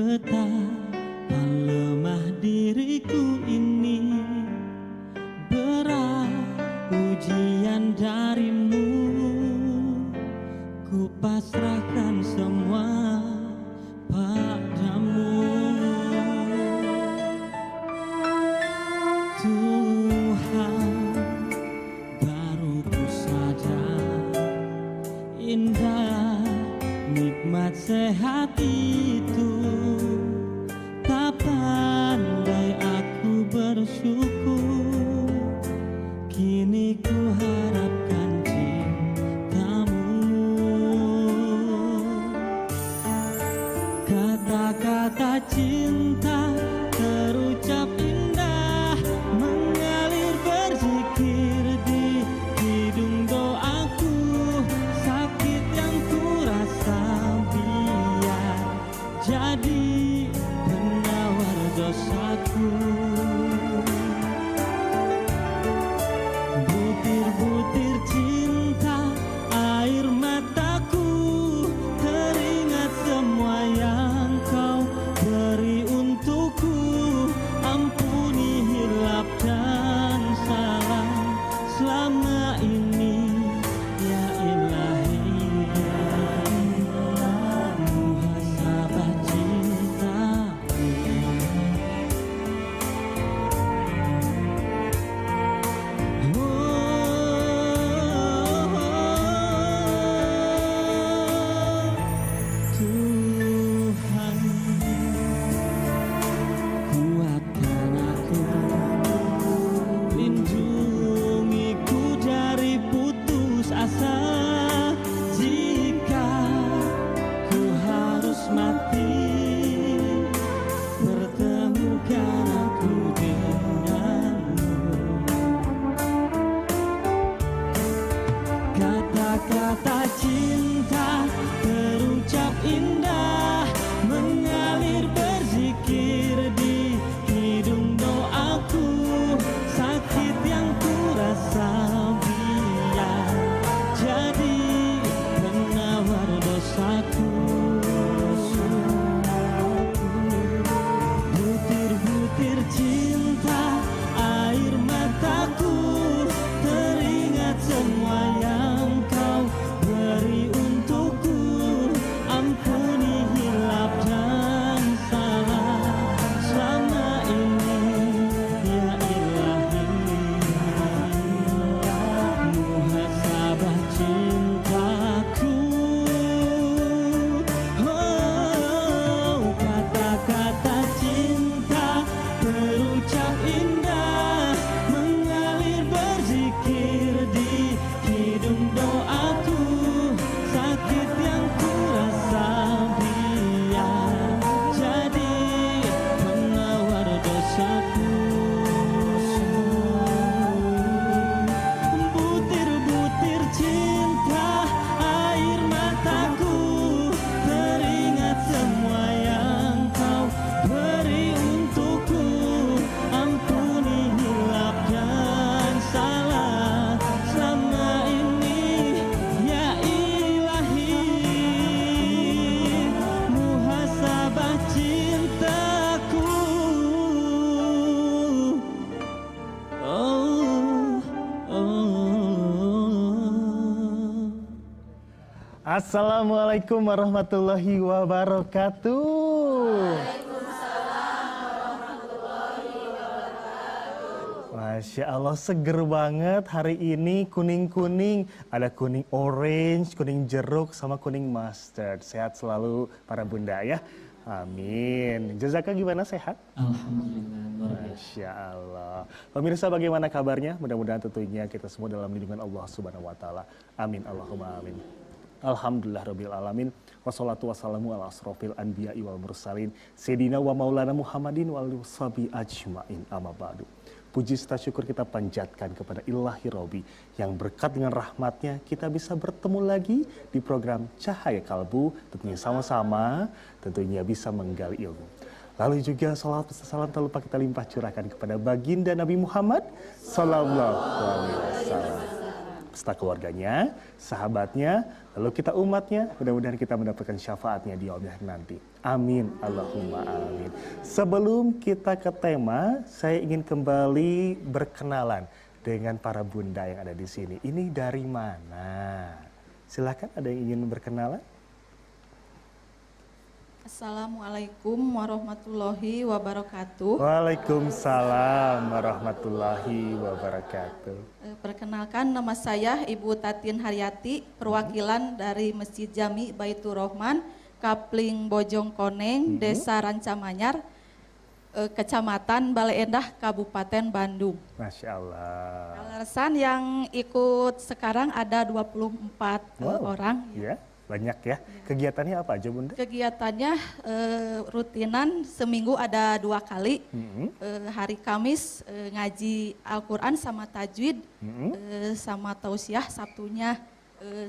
Betapa lemah diriku ini, berat ujian darimu. Ku pasrahkan semua padamu. Tuhan, baru ku sadar indah nikmat sehat itu. Tak pandai aku bersyukur, kini ku harapkan cintamu. Kata-kata cinta terucap indah, mengalir berzikir di hidung doaku. Sakit yang ku rasa biar jadi penawar dosaku. Butir-butir cinta, air mataku, teringat semua yang kau beri untukku. Ampuni hilap dan salah selama ini, ya ilahi, ya muhasabah cintaku. Tuhan, kuatkan aku, lindungiku dari putus asa. Jika ku harus mati, pertemukan aku denganmu. Kata-kata cinta terucap indah, mengalir berzikir di hidung doaku. Sakit yang ku rasa biar jadi penawar dosaku. Butir-butir cinta, air mataku, teringat semua yang kau beri untukku. Ampuni hilap dan salah selama ini, ya ilahi, muhasabah cintaku. Oh, kata-kata cinta terucap indah, mengalir berzikir di hidung doaku. Sakit yang ku rasa biar jadi penawar dosaku. Butir-butir cinta, air mataku, teringat semua yang kau beri untukku. Ampuni hilap dan salah selama ini, ya ilahi, muhasabah cintaku. Oh, oh. Assalamualaikum warahmatullahi wabarakatuh. Masya Allah, seger banget hari ini, kuning-kuning. Ada kuning orange, kuning jeruk, sama kuning mustard. Sehat selalu para bunda ya. Amin. Jazaka gimana, sehat? Alhamdulillah, luar biasa. Masya Allah. Pemirsa, bagaimana kabarnya? Mudah-mudahan tentunya kita semua dalam lindungan Allah Subhanahu wa Ta'ala. Amin. Allahumma amin. Alhamdulillah Rabbil Alamin. Wassalatu wassalamu ala asrofil anbiya'i wal mursalin Sayyidina wa maulana Muhammadin wa alihi washabi ajma'in, amma ba'du. Puji serta syukur kita panjatkan kepada Ilahi Robi yang berkat dengan rahmatnya kita bisa bertemu lagi di program Cahaya Kalbu. Tentunya sama-sama tentunya bisa menggali ilmu. Lalu juga salawat salam tak lupa kita limpah curahkan kepada baginda Nabi Muhammad Sallallahu Alaihi Wasallam. beserta keluarganya, sahabatnya, lalu kita umatnya, mudah-mudahan kita mendapatkan syafaatnya di yaumil akhir nanti. Amin, Allahumma amin. Sebelum kita ke tema, saya ingin kembali berkenalan dengan para bunda yang ada di sini. Ini dari mana? Silakan, ada yang ingin berkenalan? Assalamualaikum warahmatullahi wabarakatuh. Waalaikumsalam warahmatullahi wabarakatuh. Perkenalkan, nama saya Ibu Tatin Haryati, perwakilan dari Masjid Jami Baitur Rahman, Kapling Bojongkoneng, Desa Rancamanyar, Kecamatan Bale Endah, Kabupaten Bandung. Masya Allah. Alasan yang ikut sekarang ada 24 orang. Ya, banyak ya. Kegiatannya apa aja, Bunda? Kegiatannya rutinan seminggu ada 2 kali. Hari Kamis ngaji Al-Quran sama tajwid, sama tausiah. Sabtunya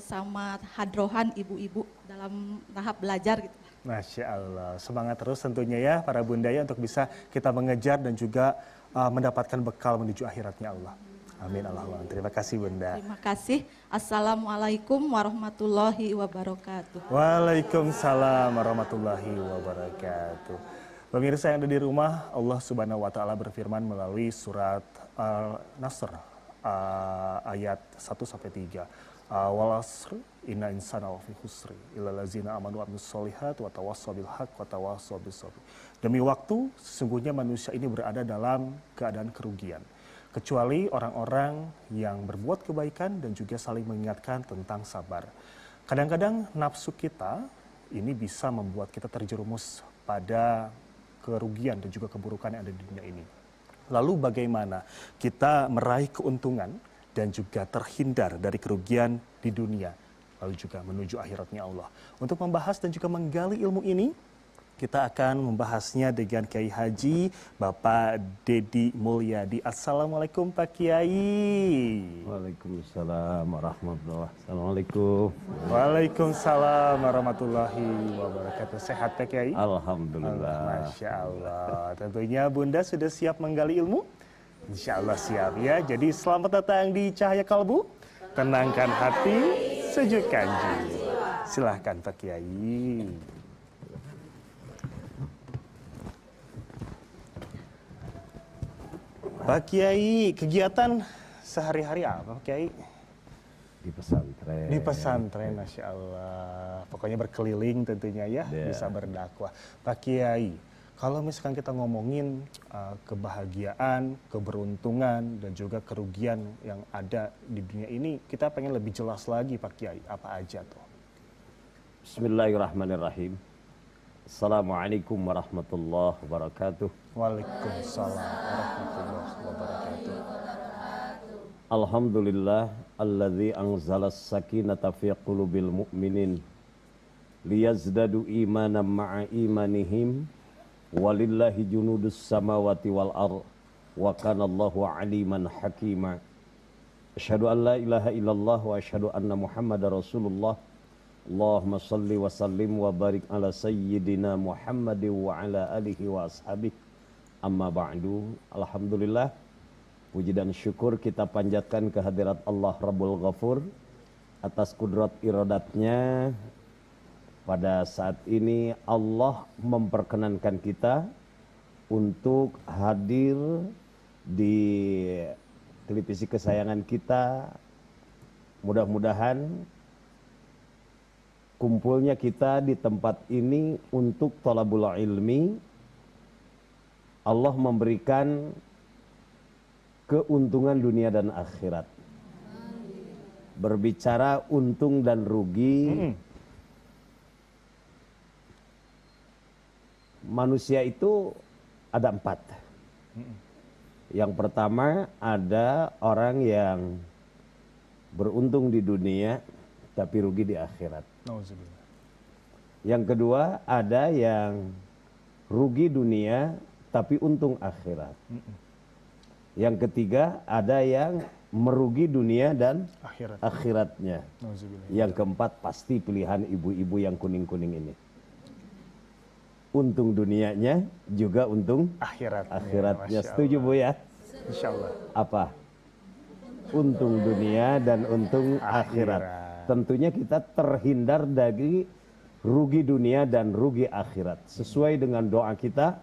sama hadrohan ibu-ibu dalam tahap belajar gitu. Masya Allah, semangat terus tentunya ya para bunda ya untuk bisa kita mengejar dan juga mendapatkan bekal menuju akhiratnya Allah. Amin Allahumma. Terima kasih Bunda. Terima kasih. Assalamualaikum warahmatullahi wabarakatuh. Waalaikumsalam warahmatullahi wabarakatuh. Pemirsa yang ada di rumah, Allah Subhanahu wa taala berfirman melalui surat Nasr ayat 1 sampai 3. Wal asr inna insana lafi khusri illa allazina amanu wa amilus solihat wa tawassaw bil haqq wa tawassaw bis sabr. Demi waktu sesungguhnya manusia ini berada dalam keadaan kerugian kecuali orang-orang yang berbuat kebaikan dan juga saling mengingatkan tentang sabar. Kadang-kadang nafsu kita ini bisa membuat kita terjerumus pada kerugian dan juga keburukan yang ada di dunia ini. Lalu bagaimana kita meraih keuntungan dan juga terhindar dari kerugian di dunia, lalu juga menuju akhiratnya Allah. Untuk membahas dan juga menggali ilmu ini, kita akan membahasnya dengan Kiai Haji Bapak Dedi Mulyadi. Assalamualaikum Pak Kiai. Waalaikumsalam warahmatullahi wabarakatuh. Assalamualaikum. Waalaikumsalam warahmatullahi wabarakatuh. Sehat Pak Kiai? Alhamdulillah. Masya Allah. Tentunya Bunda sudah siap menggali ilmu? Insya Allah siap ya. Jadi selamat datang di Cahaya Kalbu. Tenangkan hati, sejukkan jiwa. Silahkan Pak Kiai. Pak Kiai, kegiatan sehari-hari apa Pak Kiai? Di pesantren. Di pesantren, Masya Allah. Pokoknya berkeliling tentunya ya, bisa berdakwah. Pak Kiai, kalau misalkan kita ngomongin kebahagiaan, keberuntungan, dan juga kerugian yang ada di dunia ini, kita pengen lebih jelas lagi Pak Kiai, apa aja tuh? Bismillahirrahmanirrahim. Assalamualaikum warahmatullahi wabarakatuh. Waalaikumsalam warahmatullahi wabarakatuh. Alhamdulillah alladzi anzala as-sakinata fi qulubil mu'minin liyazdadu imanan ma'a imanihim walillahi junudus samawati wal ardh wa kana Allahu aliman hakima. Asyhadu an la ilaha illallah wa asyhadu anna Muhammadar Rasulullah. Allahumma salli wa sallim wa barik ala sayyidina Muhammadin wa ala alihi wa ashabihi. Amma ba'du. Alhamdulillah, puji dan syukur kita panjatkan kehadirat Allah Rabbul Ghafur atas kudrat iradatnya. Pada saat ini Allah memperkenankan kita untuk hadir di televisi kesayangan kita. Mudah-mudahan kumpulnya kita di tempat ini untuk thalabul ilmi, Allah memberikan keuntungan dunia dan akhirat. Berbicara untung dan rugi, manusia itu ada 4. Yang pertama, ada orang yang beruntung di dunia tapi rugi di akhirat. Yang kedua, ada yang rugi dunia tapi untung akhirat. Yang ketiga, ada yang merugi dunia dan akhiratnya. Yang keempat, pasti pilihan ibu-ibu yang kuning-kuning ini. Untung dunianya juga untung akhiratnya. Setuju Bu ya? Insya Allah. Apa? untung dunia dan untung akhirat. Tentunya kita terhindar dari rugi dunia dan rugi akhirat. Sesuai dengan doa kita,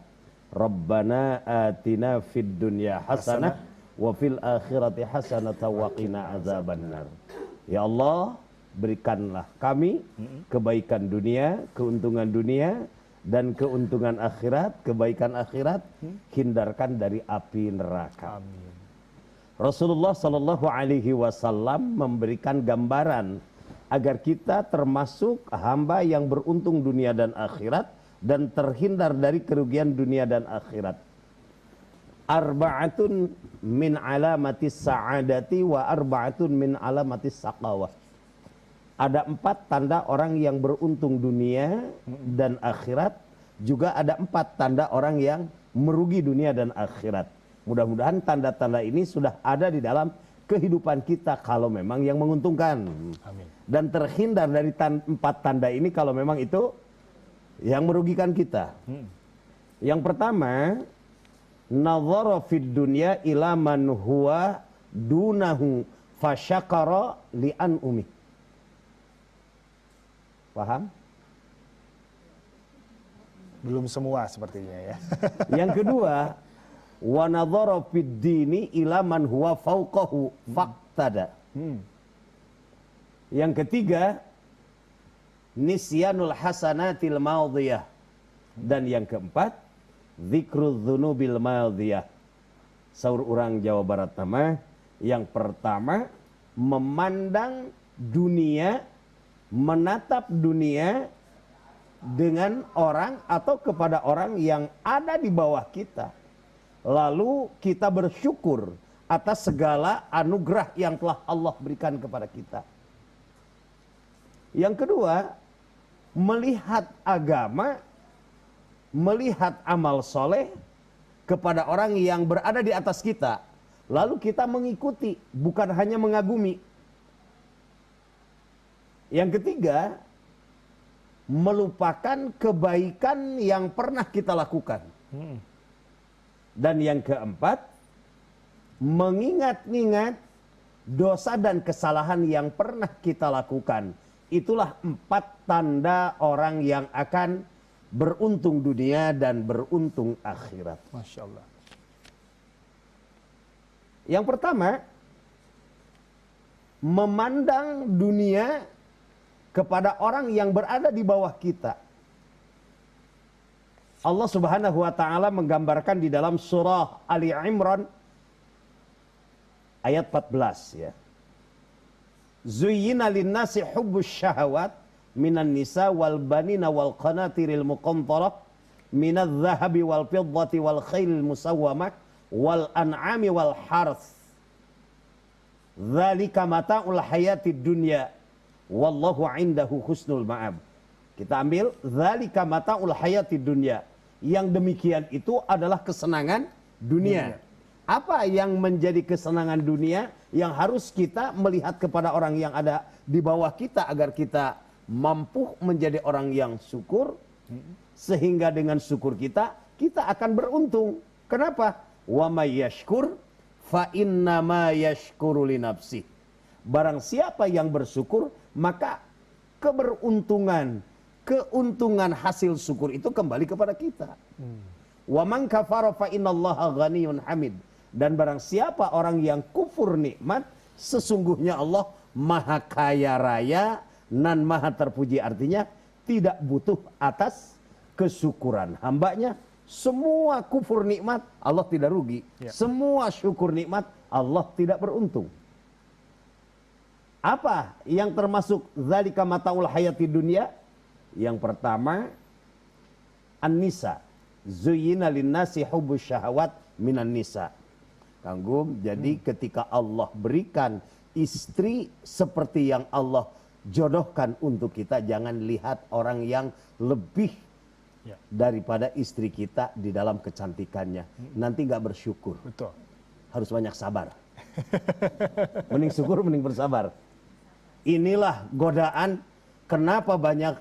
Rabbana atina fid dunya hasanah wa fil akhirati hasanah wa qina azabannar. Ya Allah, berikanlah kami kebaikan dunia, keuntungan dunia, dan keuntungan akhirat, kebaikan akhirat, hindarkan dari api neraka. Amin. Rasulullah Shallallahu Alaihi Wasallam memberikan gambaran agar kita termasuk hamba yang beruntung dunia dan akhirat dan terhindar dari kerugian dunia dan akhirat. Arba'atun min alamatis sa'adati wa arba'atun min alamatis saqawah. Ada 4 tanda orang yang beruntung dunia dan akhirat. Juga ada 4 tanda orang yang merugi dunia dan akhirat. Mudah-mudahan tanda-tanda ini sudah ada di dalam kehidupan kita kalau memang yang menguntungkan. Amin. Dan terhindar dari 4 tanda ini kalau memang itu yang merugikan kita. Yang pertama, nazara fid dunya ila man huwa dunahu fasyakara li an'umi. Paham? Belum semua sepertinya ya. Yang kedua, wa nadhara fid dini ila man huwa fawqahu faqtada. Yang ketiga, nisyanul hasanatil madhiyah. Dan yang keempat, zikrul dzunubil madhiyah. Saur orang Jawa Barat nama, yang pertama memandang dunia, menatap dunia dengan orang atau kepada orang yang ada di bawah kita. Lalu kita bersyukur atas segala anugerah yang telah Allah berikan kepada kita. Yang kedua, melihat agama, melihat amal soleh kepada orang yang berada di atas kita. Lalu kita mengikuti, bukan hanya mengagumi. Yang ketiga, melupakan kebaikan yang pernah kita lakukan. Dan yang keempat, mengingat-ingat dosa dan kesalahan yang pernah kita lakukan. Itulah 4 tanda orang yang akan beruntung dunia dan beruntung akhirat. Masya Allah. Yang pertama, memandang dunia kepada orang yang berada di bawah kita. Allah Subhanahu wa taala menggambarkan di dalam surah Ali Imran ayat 14 ya. Zuyyina lin-nasi hubbus syahawat minan nisa wal banina wal qanatiril muqantarah minadh dhahabi wal fiddati wal khailil musawwamah wal an'ami wal harth. Dzalika mata'ul hayatid dunya wallahu 'indahu husnul ma'ab. Kita ambil dzalika mata'ul hayatid dunya. Yang demikian itu adalah kesenangan dunia. Apa yang menjadi kesenangan dunia yang harus kita melihat kepada orang yang ada di bawah kita agar kita mampu menjadi orang yang syukur, sehingga dengan syukur kita akan beruntung. Kenapa? Wa may yashkur fa innama yashkuru li nafsi. Barang siapa yang bersyukur, maka keuntungan hasil syukur itu kembali kepada kita. Wa man kafara fa innallaha ghaniyyun hamid. Dan barang siapa orang yang kufur nikmat, sesungguhnya Allah maha kaya raya dan maha terpuji. Artinya tidak butuh atas kesyukuran hambanya. Semua kufur nikmat Allah tidak rugi. Semua syukur nikmat Allah tidak beruntung. Apa yang termasuk zalika mataul hayati dunia? Yang pertama, an-nisa. Zuyyina lin-nasi hubbus syahawat minan nisa. Kangum, jadi ketika Allah berikan istri seperti yang Allah jodohkan untuk kita, jangan lihat orang yang lebih daripada istri kita di dalam kecantikannya. Nanti gak bersyukur. Betul. Harus banyak sabar. Mending syukur, mending bersabar. Inilah godaan kenapa banyak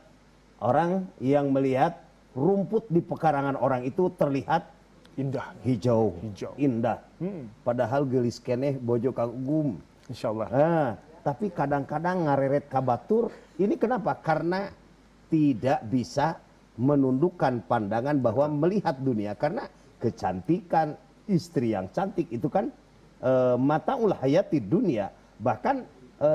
orang yang melihat rumput di pekarangan orang itu terlihat Indah. hijau. Indah. Padahal gelis keneh bojo kagum. Insya Allah. Tapi kadang-kadang ngareret kabatur. Ini kenapa? Karena tidak bisa menundukkan pandangan bahwa melihat dunia. Karena kecantikan istri yang cantik itu kan mataul hayati dunia. Bahkan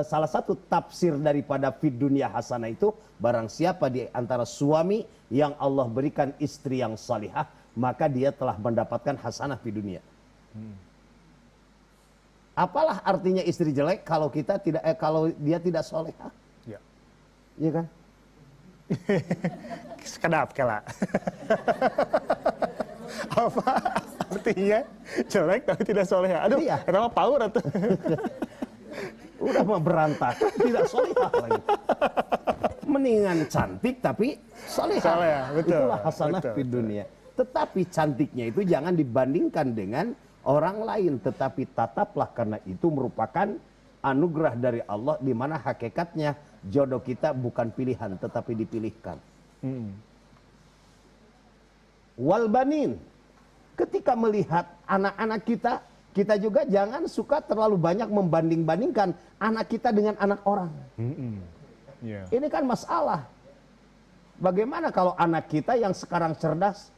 salah satu tafsir daripada fid dunia hasanah itu, barang siapa di antara suami yang Allah berikan istri yang salihah, maka dia telah mendapatkan hasanah di dunia. Apalah artinya istri jelek kalau kita tidak kalau dia tidak solehah? Ya. Iya kan? Sekedap kala. Apa artinya jelek tapi tidak soleh? Aduh, Iya. kenapa power atau? Udah mau berantakan, tidak solehah lagi. Mendingan cantik tapi solehah. Solehah, betul, Itulah hasanah betul, di dunia. Tetapi cantiknya itu jangan dibandingkan dengan orang lain, tetapi tataplah karena itu merupakan anugerah dari Allah, di mana hakikatnya jodoh kita bukan pilihan tetapi dipilihkan. Wal banin, ketika melihat anak-anak kita, kita juga jangan suka terlalu banyak membanding-bandingkan anak kita dengan anak orang. Ya. Ini kan masalah. Bagaimana kalau anak kita yang sekarang cerdas,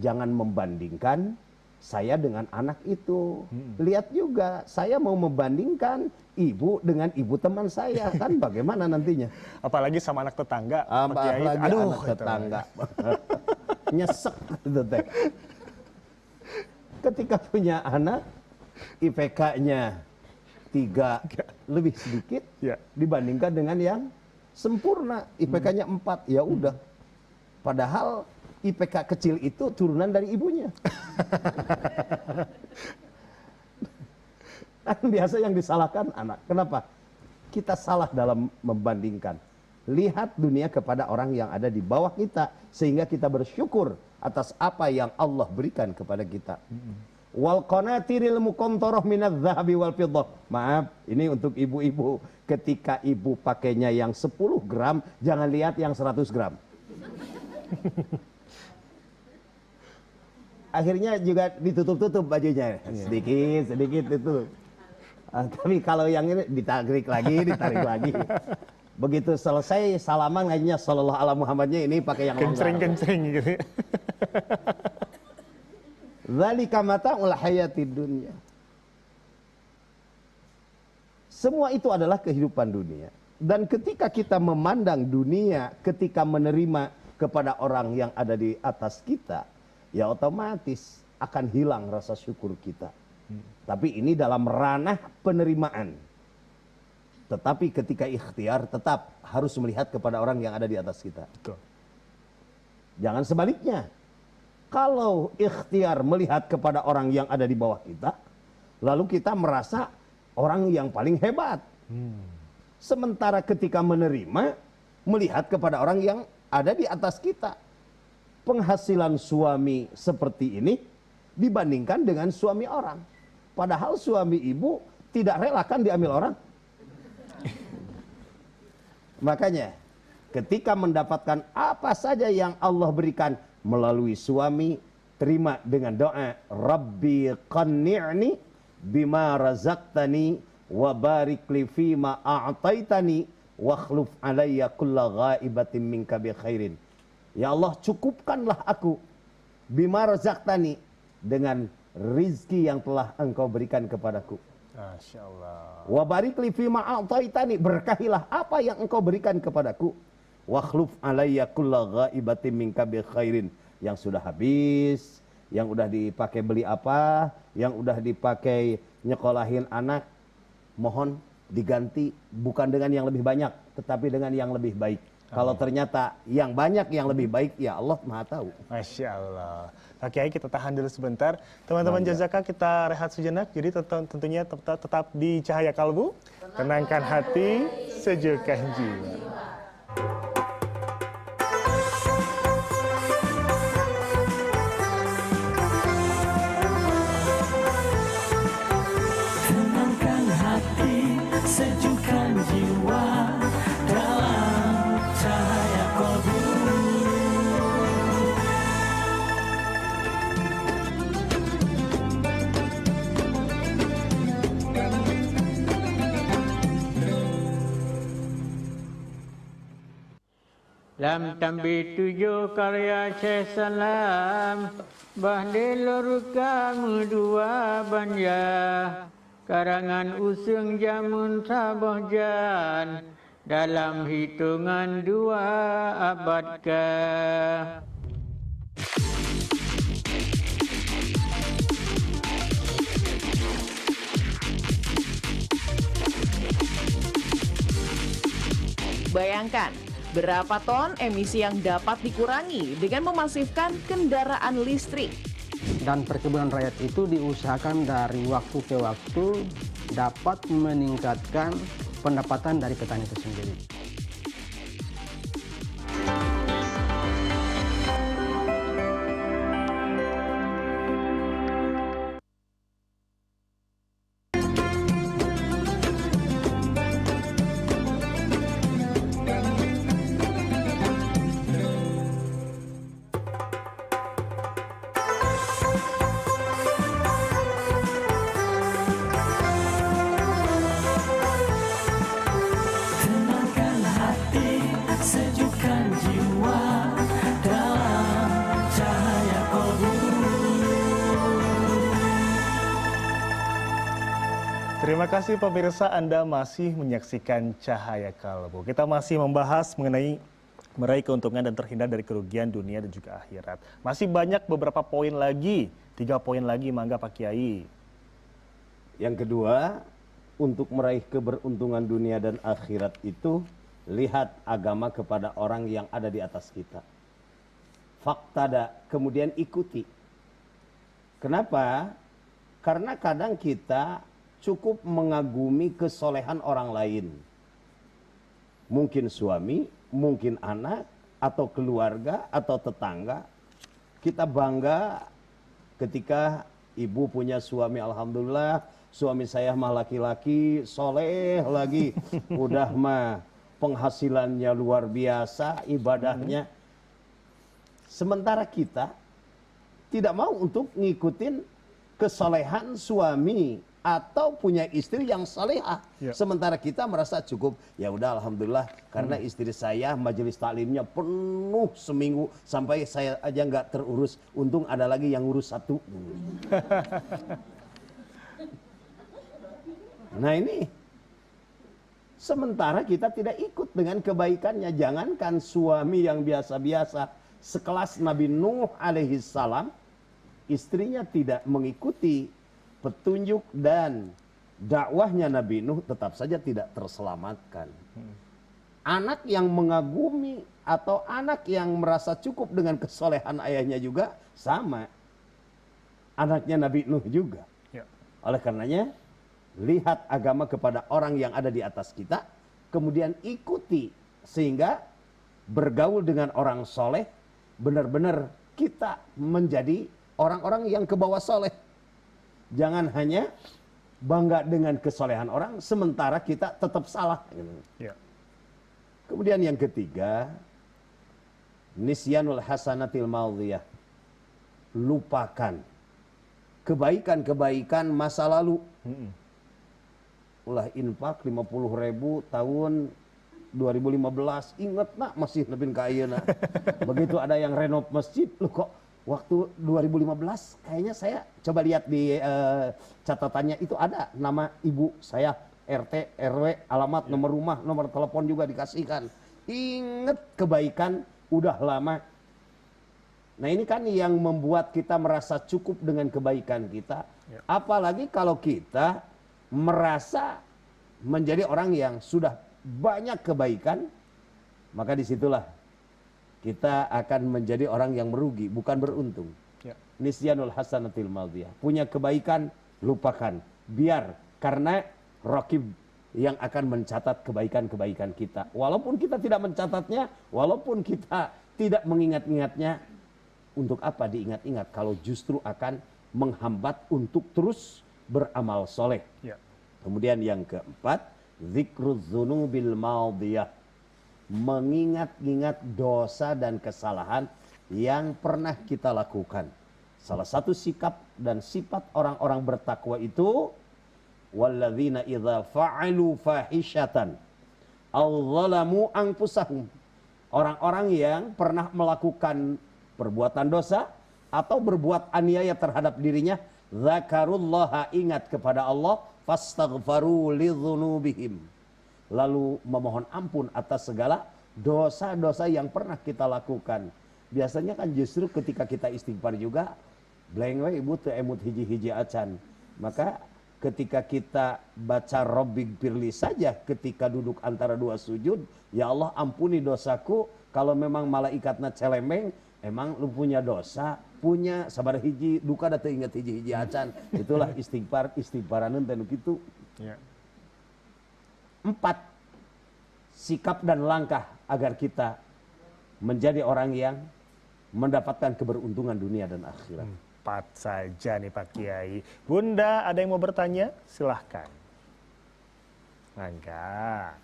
jangan membandingkan saya dengan anak itu. Lihat juga, saya mau membandingkan ibu dengan ibu teman saya. Kan bagaimana nantinya? Apalagi sama anak tetangga. Pak Kiai. Apalagi Aduh, anak itu. tetangga. Nyesek gitu teh. Ketika punya anak, IPK-nya 3 lebih sedikit Ya. dibandingkan dengan yang sempurna, IPK-nya 4, ya udah. Padahal IPK kecil itu turunan dari ibunya. Kan biasa yang disalahkan anak. Kenapa? Kita salah dalam membandingkan. Lihat dunia kepada orang yang ada di bawah kita, sehingga kita bersyukur atas apa yang Allah berikan kepada kita. Wal qanatiril muqantarah minadz zahabi wal fiddah. Maaf, ini untuk ibu-ibu. Ketika ibu pakainya yang 10 gram, jangan lihat yang 100 gram. Akhirnya juga ditutup-tutup bajunya. Sedikit itu. Tapi kalau yang ini ditarik lagi. Begitu selesai salaman ngajinya sallallahu ala Muhammadnya, ini pakai yang longgar. Kencring gitu. Dzalika mata'ul hayatid dunya. Semua itu adalah kehidupan dunia. Dan ketika kita memandang dunia, ketika menerima kepada orang yang ada di atas kita, ya otomatis akan hilang rasa syukur kita. Tapi ini dalam ranah penerimaan. Tetapi ketika ikhtiar tetap harus melihat kepada orang yang ada di atas kita. Betul. Jangan sebaliknya. Kalau ikhtiar melihat kepada orang yang ada di bawah kita, lalu kita merasa orang yang paling hebat. Sementara ketika menerima, melihat kepada orang yang ada di atas kita. Penghasilan suami seperti ini dibandingkan dengan suami orang. Padahal suami ibu tidak rela kan diambil orang. Makanya ketika mendapatkan apa saja yang Allah berikan melalui suami, terima dengan doa, Rabbi qanni'ni bima razaqtani wa barik li fima a'taitani wa khluf alayya kulla ghaibatin minka bi khairin. Ya Allah, cukupkanlah aku bima razaqtani, dengan rizki yang telah Engkau berikan kepadaku. Masya Allah. Wa barik li fima a'taitani, berkahilah apa yang Engkau berikan kepadaku. Wa khluf alayya kulla ghaibatin minka bi khairin, yang sudah habis, yang udah dipakai beli apa, yang udah dipakai nyekolahin anak, mohon diganti bukan dengan yang lebih banyak, tetapi dengan yang lebih baik. Kalau ternyata yang banyak yang lebih baik, ya Allah Maha tahu. Masya Allah. Pak Kiai, kita tahan dulu sebentar. Teman-teman Jazaka, kita rehat sejenak. Jadi tentunya tetap di Cahaya Kalbu. Tenangkan hati, sejukkan jiwa. Tenangkan hati, sejukkan jiwa dalam cahaya kalbu. Lam tambi tujuh karya Syekh Salam Bahdilur kamu dua banja Karangan usung jamun sabahjan Dalam hitungan 2 abad ke. Bayangkan, berapa ton emisi yang dapat dikurangi dengan memasifkan kendaraan listrik. Dan perkebunan rakyat itu diusahakan dari waktu ke waktu dapat meningkatkan pendapatan dari petani itu sendiri. Tenangkan hati, sejukkan jiwa dalam cahaya kalbu. Terima kasih pemirsa, Anda masih menyaksikan Cahaya Kalbu. Kita masih membahas mengenai meraih keuntungan dan terhindar dari kerugian dunia dan juga akhirat. Masih banyak beberapa poin lagi, 3 poin lagi, mangga Pak Kiai. Yang kedua, untuk meraih keberuntungan dunia dan akhirat itu, lihat agama kepada orang yang ada di atas kita. Faktada, kemudian ikuti. Kenapa? Karena kadang kita cukup mengagumi kesolehan orang lain. Mungkin suami, mungkin anak, atau keluarga, atau tetangga. Kita bangga ketika ibu punya suami, alhamdulillah, suami saya mah laki-laki, soleh lagi. Udah mah penghasilannya luar biasa, ibadahnya. Sementara kita tidak mau untuk ngikutin kesolehan suami atau punya istri yang salehah. Ya. Sementara kita merasa cukup, ya udah alhamdulillah karena istri saya majelis taklimnya penuh seminggu sampai saya aja nggak terurus. Untung ada lagi yang ngurus 1. Nah ini, sementara kita tidak ikut dengan kebaikannya. Jangankan suami yang biasa-biasa, sekelas Nabi Nuh alaihissalam, istrinya tidak mengikuti petunjuk dan dakwahnya Nabi Nuh, tetap saja tidak terselamatkan. Anak yang mengagumi atau anak yang merasa cukup dengan kesolehan ayahnya juga sama. Anaknya Nabi Nuh juga. Ya. Oleh karenanya, lihat agama kepada orang yang ada di atas kita, kemudian ikuti sehingga bergaul dengan orang soleh, benar-benar kita menjadi orang-orang yang ke bawah soleh. Jangan hanya bangga dengan kesolehan orang, sementara kita tetap salah. Ya. Kemudian yang ketiga, nisyanul hasanatil madhiyah. Lupakan kebaikan-kebaikan masa lalu. Ulah infak 50.000 tahun 2015, inget nak masih lebih kaya nak. Begitu ada yang renov masjid, lu kok waktu 2015 kayaknya saya coba lihat di catatannya itu ada nama ibu saya, RT, RW, alamat, nomor rumah, nomor telepon juga dikasihkan. Ingat kebaikan udah lama. Nah ini kan yang membuat kita merasa cukup dengan kebaikan kita. Ya. Apalagi kalau kita merasa menjadi orang yang sudah banyak kebaikan, maka disitulah kita akan menjadi orang yang merugi, bukan beruntung. Ya. Nisyanul hasanatil madhiyah. Punya kebaikan, lupakan. Biar, karena Raqib yang akan mencatat kebaikan-kebaikan kita. Walaupun kita tidak mencatatnya, walaupun kita tidak mengingat-ingatnya, untuk apa diingat-ingat kalau justru akan menghambat untuk terus beramal soleh. Ya. Kemudian yang keempat, zikruz dzunubil madhiyah. Mengingat-ingat dosa dan kesalahan yang pernah kita lakukan. Salah satu sikap dan sifat orang-orang bertakwa itu, walladzina idza fa'alu fahishatan aw zalamu anfusahum, Orang-orang yang pernah melakukan perbuatan dosa atau berbuat aniaya terhadap dirinya, zakarullaha, ingat kepada Allah, fastaghfaru lidzunubihim, lalu memohon ampun atas segala dosa-dosa yang pernah kita lakukan. Biasanya kan justru ketika kita istighfar juga bleng we ibu teu emut hiji-hiji acan. Maka ketika kita baca Rabbig firli saja ketika duduk antara dua sujud, ya Allah ampuni dosaku, kalau memang malaikatna celemeng, emang lu punya dosa, punya sabar hiji duka da teu inget hiji-hiji acan. Itulah istighfaraneun teh nu kitu. Ya. 4, sikap dan langkah agar kita menjadi orang yang mendapatkan keberuntungan dunia dan akhirat. 4 saja nih Pak Kiai. Bunda, ada yang mau bertanya? Silahkan. Mangga.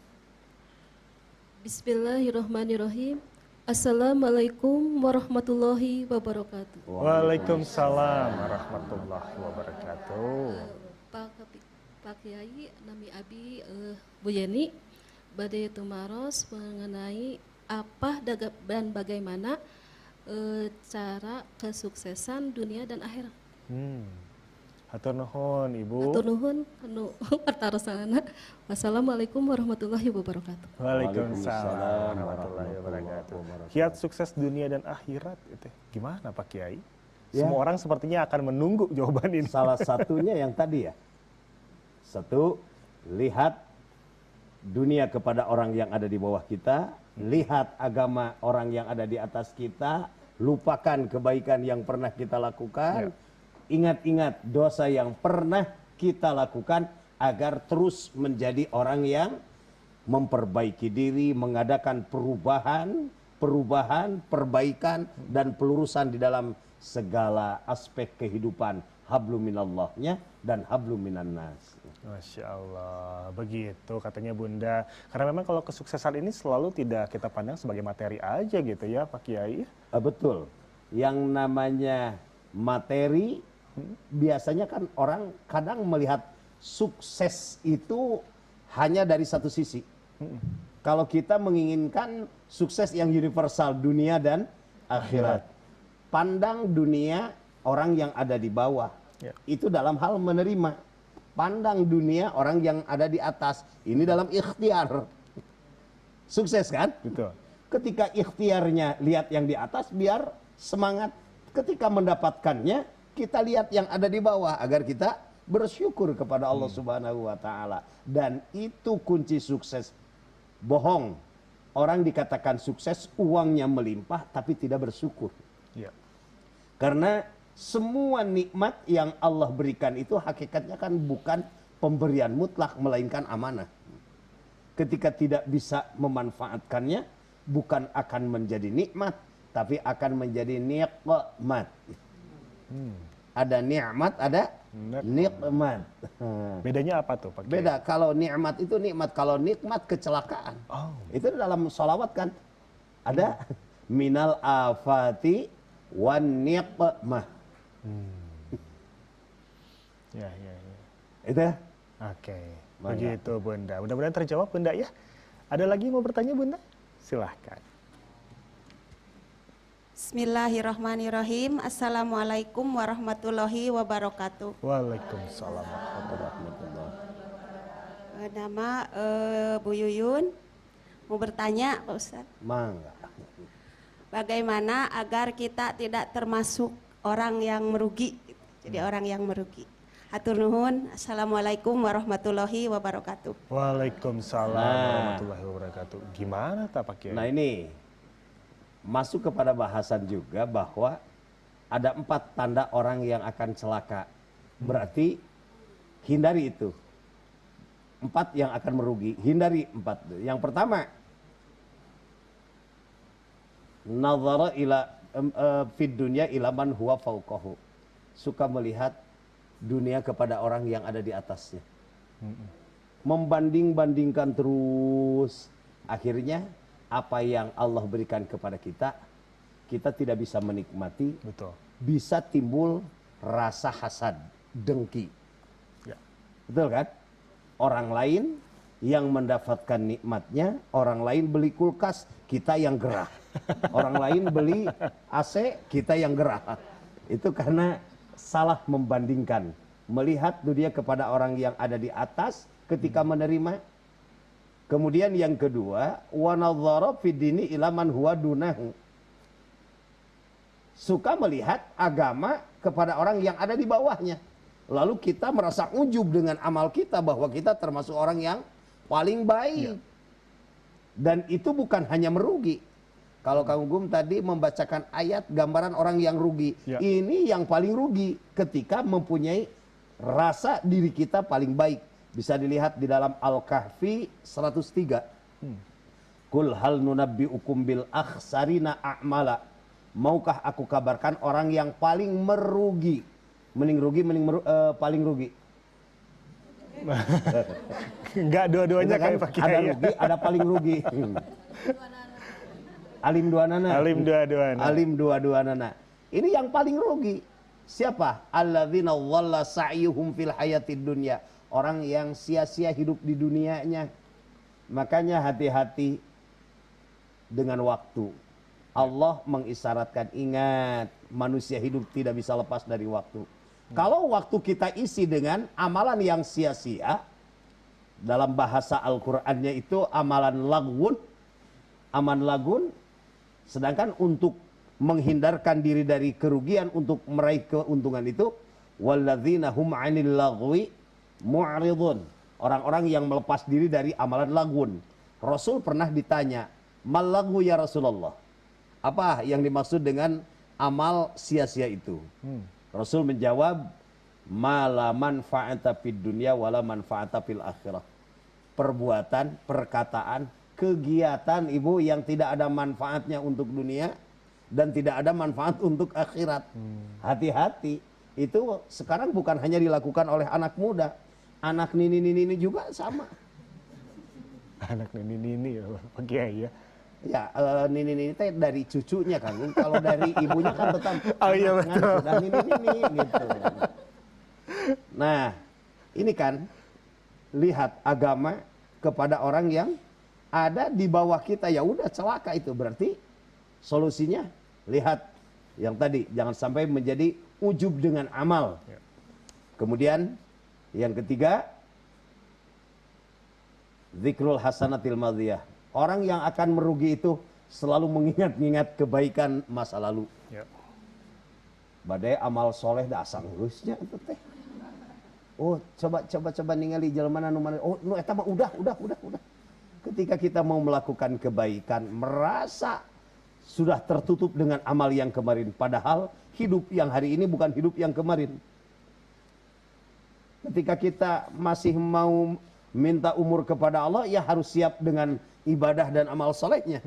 Bismillahirrahmanirrahim. Assalamualaikum warahmatullahi wabarakatuh. Waalaikumsalam warahmatullahi wabarakatuh. Pak Kiai, nami Abi Bu Yeni, badai tumaros mengenai apa dan bagaimana cara kesuksesan dunia dan akhirat. Hatur nuhun Ibu. Hatur nuhun anu pertarosanana. Wassalamualaikum warahmatullahi wabarakatuh. Waalaikumsalam warahmatullahi wabarakatuh. Kiat sukses dunia dan akhirat itu gimana Pak Kiai? Ya. Semua orang sepertinya akan menunggu jawaban ini. Salah satunya yang tadi ya. 1, lihat dunia kepada orang yang ada di bawah kita, lihat agama orang yang ada di atas kita, lupakan kebaikan yang pernah kita lakukan, ingat-ingat dosa yang pernah kita lakukan agar terus menjadi orang yang memperbaiki diri, mengadakan perubahan, perbaikan dan pelurusan di dalam segala aspek kehidupan, hablum minallahnya dan hablum minannas. Masya Allah, begitu katanya Bunda. Karena memang kalau kesuksesan ini selalu tidak kita pandang sebagai materi aja gitu ya Pak Kiai. Betul, yang namanya materi biasanya kan orang kadang melihat sukses itu hanya dari satu sisi. Kalau kita menginginkan sukses yang universal dunia dan akhirat, pandang dunia orang yang ada di bawah, itu dalam hal menerima. Pandang dunia orang yang ada di atas, ini dalam ikhtiar. Sukses kan? Betul. Ketika ikhtiarnya lihat yang di atas biar semangat. Ketika mendapatkannya kita lihat yang ada di bawah agar kita bersyukur kepada Allah Subhanahu wa taala. Dan itu kunci sukses. Bohong. Orang dikatakan sukses uangnya melimpah tapi tidak bersyukur. Ya. Karena semua nikmat yang Allah berikan itu hakikatnya kan bukan pemberian mutlak melainkan amanah. Ketika tidak bisa memanfaatkannya bukan akan menjadi nikmat tapi akan menjadi nikmat. Ada nikmat, ada nikmat. Bedanya apa tuh Pak Kiai? Beda, kalau nikmat itu nikmat, kalau nikmat kecelakaan. Itu dalam sholawat kan ada minal afati wan nikmah. Ya. Itu ya? Oke, begitu Bunda. Mudah-mudahan terjawab Bunda ya. Ada lagi mau bertanya Bunda? Silahkan. Bismillahirrahmanirrahim. Assalamualaikum warahmatullahi wabarakatuh. Waalaikumsalam warahmatullahi wabarakatuh. Nama Bu Yuyun. Mau bertanya Pak Ustadz. Mangga. Bagaimana agar kita tidak termasuk orang yang merugi, jadi orang yang merugi. Hatur nuhun. Assalamualaikum warahmatullahi wabarakatuh. Waalaikumsalam warahmatullahi wabarakatuh. Gimana Pak Kiai? Nah ini masuk kepada bahasan juga bahwa ada 4 tanda orang yang akan celaka. Berarti hindari itu. 4 yang akan merugi. Hindari 4. Yang pertama, nazara ila fid dunya ila man huwa fauqahu. Suka melihat dunia kepada orang yang ada di atasnya. Membanding-bandingkan terus. Akhirnya apa yang Allah berikan kepada kita, kita tidak bisa menikmati. Betul. Bisa timbul rasa hasad, dengki. Ya. Betul kan? Orang lain yang mendapatkan nikmatnya, orang lain beli kulkas, kita yang gerah. Orang lain beli AC, kita yang gerah. Itu karena salah membandingkan. Melihat dunia kepada orang yang ada di atas ketika menerima. Kemudian yang kedua, wa nadhara fid dini ila man huwa dunahu. Suka melihat agama kepada orang yang ada di bawahnya. Lalu kita merasa ujub dengan amal kita bahwa kita termasuk orang yang paling baik. Dan itu bukan hanya merugi. Kalau Kang Gum tadi membacakan ayat gambaran orang yang rugi. Ini yang paling rugi ketika mempunyai rasa diri kita paling baik. Bisa dilihat di dalam Al-Kahfi 103. Kul hal nunabbi'ukum bil akhsarina a'mala. Maukah aku kabarkan orang yang paling merugi. Mending rugi, paling rugi. Enggak dua-duanya kan, kayak Pak Kiai. Ada rugi, ada paling rugi. Alim dua-nana. Alim dua-duana. Alim dua-duana. Ini yang paling rugi. Siapa? Alladzina dhalla sa'yuhum fil hayatid dunya. Orang yang sia-sia hidup di dunianya. Makanya hati-hati dengan waktu. Allah mengisyaratkan, ingat, manusia hidup tidak bisa lepas dari waktu. Kalau waktu kita isi dengan amalan yang sia-sia, dalam bahasa Al-Qur'annya itu amalan lagwun, aman lagun, sedangkan untuk menghindarkan diri dari kerugian untuk meraih keuntungan itu, walladzina hum 'anil lagwi mu'ridun, orang-orang yang melepas diri dari amalan lagun. Rasul pernah ditanya, mal lagwu ya Rasulullah? Apa yang dimaksud dengan amal sia-sia itu? Rasul menjawab, mala manfa'ata fid dunya wala manfa'ata fil akhirah. Perbuatan, perkataan, kegiatan ibu yang tidak ada manfaatnya untuk dunia dan tidak ada manfaat untuk akhirat. Hati-hati. Itu sekarang bukan hanya dilakukan oleh anak muda, anak nini-nini juga sama. Anak nini-nini ya Pak Kiai ya. Ya, nini-nini teh dari cucunya kan. Kalau dari ibunya kan tetap oh iya betul. Sudah nini-nini gitu. Nah, ini kan lihat agama kepada orang yang ada di bawah kita, ya udah celaka itu. Berarti solusinya lihat yang tadi, jangan sampai menjadi ujub dengan amal. Kemudian yang ketiga, zikrul hasanatil madhiyah. Orang yang akan merugi itu selalu mengingat-ingat kebaikan masa lalu. Badai amal soleh dah asang geusnya itu teh. Oh, coba ningali jelema nu mana. Oh, nu eta mah udah. Ketika kita mau melakukan kebaikan, merasa sudah tertutup dengan amal yang kemarin, padahal hidup yang hari ini bukan hidup yang kemarin. Ketika kita masih mau minta umur kepada Allah, ya harus siap dengan ibadah dan amal solehnya.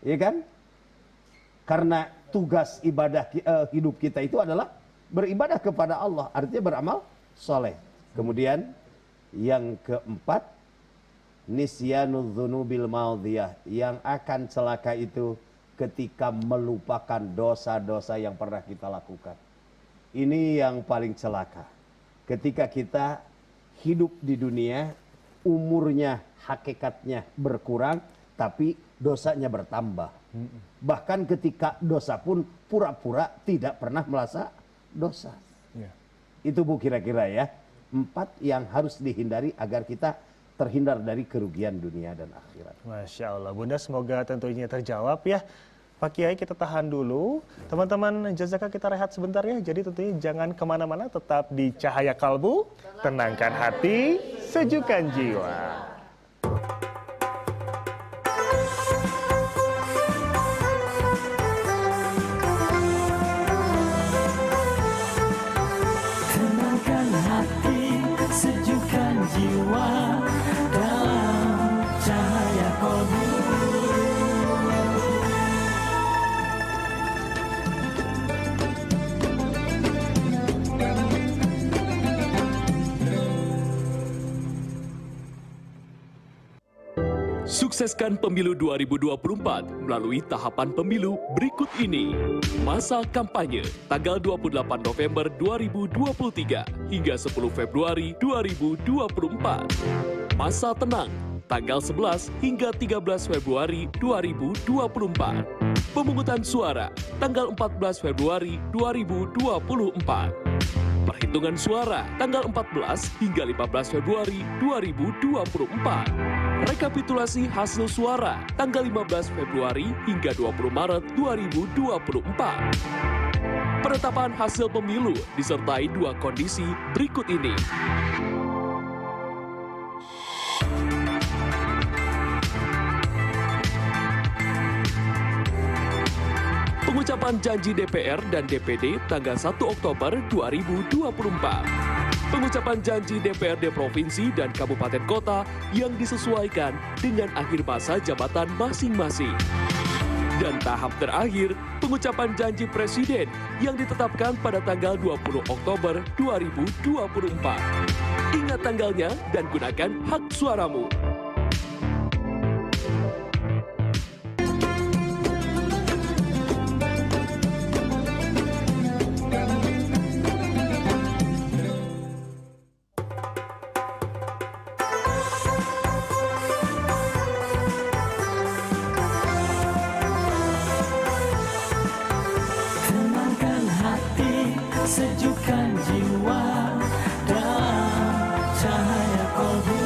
Iya kan? Karena tugas ibadah hidup kita itu adalah beribadah kepada Allah, artinya beramal soleh. Kemudian yang keempat, nisyanudz dzunubil madhiyah. Yang akan celaka itu ketika melupakan dosa-dosa yang pernah kita lakukan. Ini yang paling celaka. Ketika kita hidup di dunia, umurnya hakikatnya berkurang, tapi dosanya bertambah. Bahkan ketika dosa pun pura-pura tidak pernah merasa dosa. Itu Bu kira-kira ya, 4 yang harus dihindari agar kita terhindar dari kerugian dunia dan akhirat. Masya Allah, Bunda, semoga tentunya terjawab ya. Pak Kiai, kita tahan dulu. Teman-teman Jazaka, kita rehat sebentar ya. Jadi tentunya jangan kemana-mana, tetap di Cahaya Kalbu. Tenangkan hati, sejukkan jiwa. Tenangkan hati, sejukkan jiwa dalam Cahaya Kalbu. Sukseskan pemilu 2024 melalui tahapan pemilu berikut ini. Masa kampanye tanggal 28 November 2023 hingga 10 Februari 2024. Masa Tenang, tanggal 11 hingga 13 Februari 2024. Pemungutan suara, tanggal 14 Februari 2024. Perhitungan suara, tanggal 14 hingga 15 Februari 2024. Rekapitulasi hasil suara, tanggal 15 Februari hingga 20 Maret 2024. Penetapan hasil pemilu disertai 2 kondisi berikut ini. Pengucapan janji DPR dan DPD tanggal 1 Oktober 2024. Pengucapan janji DPRD Provinsi dan Kabupaten Kota yang disesuaikan dengan akhir masa jabatan masing-masing. Dan tahap terakhir, pengucapan janji Presiden yang ditetapkan pada tanggal 20 Oktober 2024. Ingat tanggalnya dan gunakan hak suaramu. Sejukkan jiwa dalam cahaya kalbu.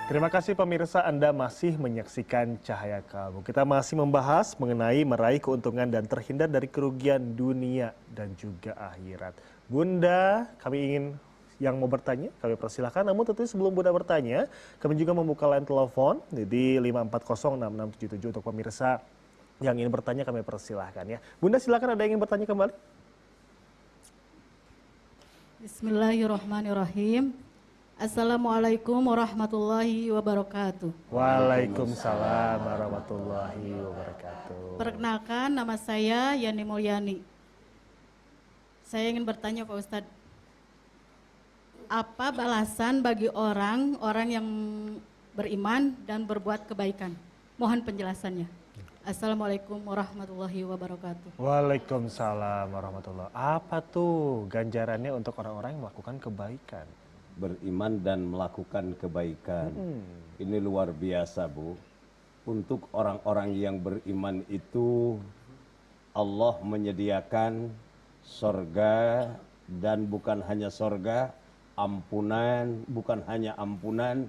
Terima kasih pemirsa, Anda masih menyaksikan Cahaya Kalbu. Kita masih membahas mengenai meraih keuntungan dan terhindar dari kerugian dunia dan juga akhirat. Bunda, kami ingin yang mau bertanya, kami persilahkan. Namun tentunya sebelum Bunda bertanya, kami juga membuka line telepon di 5406677 untuk pemirsa yang ingin bertanya, kami persilahkan ya. Bunda silakan, ada yang ingin bertanya kembali? Bismillahirrahmanirrahim. Assalamualaikum warahmatullahi wabarakatuh. Waalaikumsalam warahmatullahi wabarakatuh. Perkenalkan, nama saya Yani Mulyani. Saya ingin bertanya Pak Ustadz, apa balasan bagi orang yang beriman dan berbuat kebaikan? Mohon penjelasannya. Assalamualaikum warahmatullahi wabarakatuh. Waalaikumsalam warahmatullahi wabarakatuh. Apa tuh ganjarannya untuk orang-orang yang melakukan kebaikan? Beriman dan melakukan kebaikan. Ini luar biasa, Bu. Untuk orang-orang yang beriman itu Allah menyediakan sorga, dan bukan hanya sorga, ampunan, bukan hanya ampunan,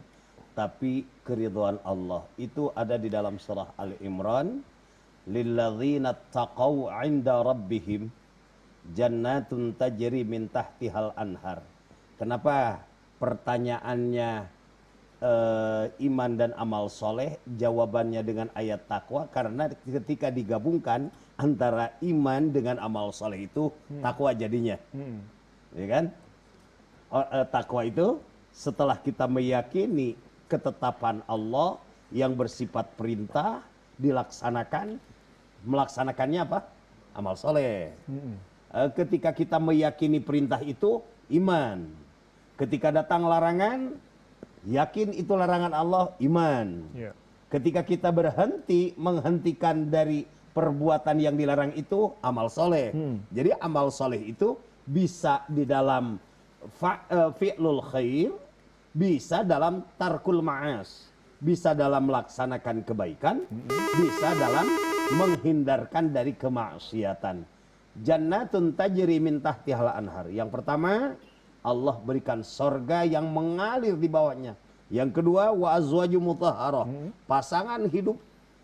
tapi keridhaan Allah. Itu ada di dalam surah Al-Imran. Lilladzina taqaw 'inda rabbihim jannatun tajri min tahtihal anhar. Kenapa pertanyaannya iman dan amal soleh? Jawabannya dengan ayat takwa, karena ketika digabungkan antara iman dengan amal soleh itu takwa jadinya. Ya kan? Takwa itu setelah kita meyakini ketetapan Allah yang bersifat perintah dilaksanakan, melaksanakannya apa? Amal soleh. Ketika kita meyakini perintah itu iman. Ketika datang larangan, yakin itu larangan Allah, iman. Ketika kita berhenti menghentikan dari perbuatan yang dilarang itu amal soleh. Jadi amal soleh itu bisa di dalam fi'lul khair, bisa dalam tarkul ma'as, bisa dalam melaksanakan kebaikan, bisa dalam menghindarkan dari kemaksiatan. Jannatun tajri min tahtihal anhar. Yang pertama, Allah berikan sorga yang mengalir di bawahnya. Yang kedua, wa azwaju mutahharah, pasangan hidup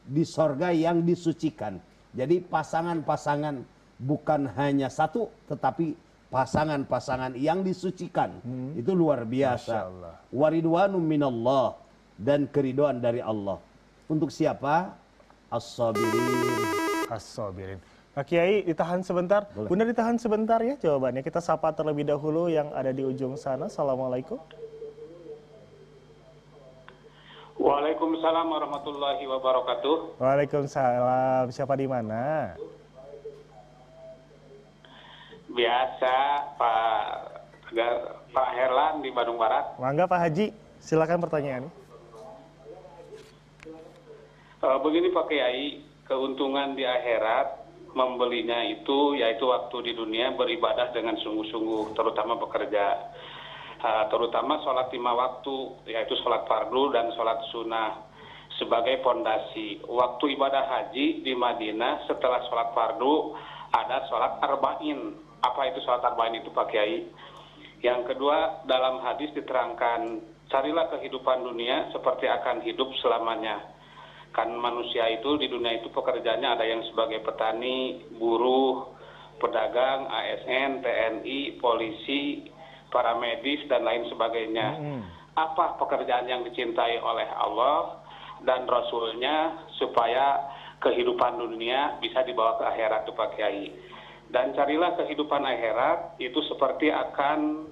di sorga yang disucikan. Jadi pasangan-pasangan bukan hanya satu, tetapi pasangan-pasangan yang disucikan. Itu luar biasa. Waridwanum minallah, dan keridhaan dari Allah. Untuk siapa? As-sabirin. As-sabirin. Pak Kiai, ditahan sebentar. Boleh. Bunda ditahan sebentar ya jawabannya. Kita sapa terlebih dahulu yang ada di ujung sana. Assalamualaikum. Waalaikumsalam warahmatullahi wabarakatuh. Waalaikumsalam. Siapa di mana? Biasa Pak Herlan di Bandung Barat. Mangga Pak Haji, silakan pertanyaannya. Begini Pak Kiai, keuntungan di akhirat membelinya itu yaitu waktu di dunia beribadah dengan sungguh-sungguh, terutama bekerja. Terutama sholat 5 waktu, yaitu sholat fardu dan sholat sunnah sebagai pondasi. Waktu ibadah haji di Madinah setelah sholat fardu ada sholat arba'in. Apa itu sholat arba'in itu Pak Kiai? Yang kedua, dalam hadis diterangkan, carilah kehidupan dunia seperti akan hidup selamanya. Kan manusia itu di dunia itu pekerjaannya ada yang sebagai petani, buruh, pedagang, ASN, TNI, polisi, para medis, dan lain sebagainya. Apa pekerjaan yang dicintai oleh Allah dan Rasulnya supaya kehidupan dunia bisa dibawa ke akhirat itu Pak Kiai. Dan carilah kehidupan akhirat itu seperti akan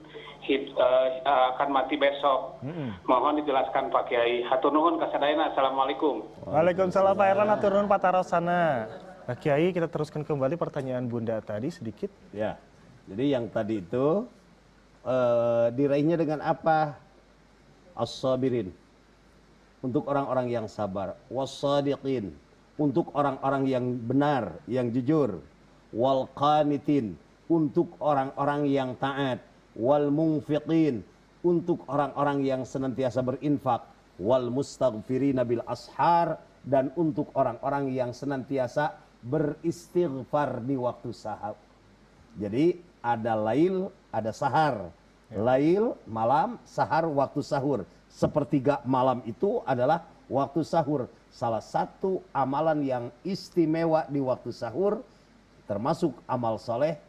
mati besok. Mohon dijelaskan Pak Kiai. Hatur nuhun kasadayana. Assalamualaikum. Waalaikumsalam Pak Erlan, hatur nuhun Pak Tarosana. Pak Kiai, kita teruskan kembali pertanyaan Bunda tadi sedikit. Ya, jadi yang tadi itu diraihnya dengan apa? As-sabirin, untuk orang-orang yang sabar. Was-sadiqin, untuk orang-orang yang benar, yang jujur. Wal qanitin, untuk orang-orang yang taat. Wal munfiqin, untuk orang-orang yang senantiasa berinfak. Wal mustaghfirina bil ashar, dan untuk orang-orang yang senantiasa beristighfar di waktu sahar. Jadi ada lail, ada sahar. Lail malam, sahar waktu sahur. Sepertiga malam itu adalah waktu sahur. Salah satu amalan yang istimewa di waktu sahur termasuk amal soleh,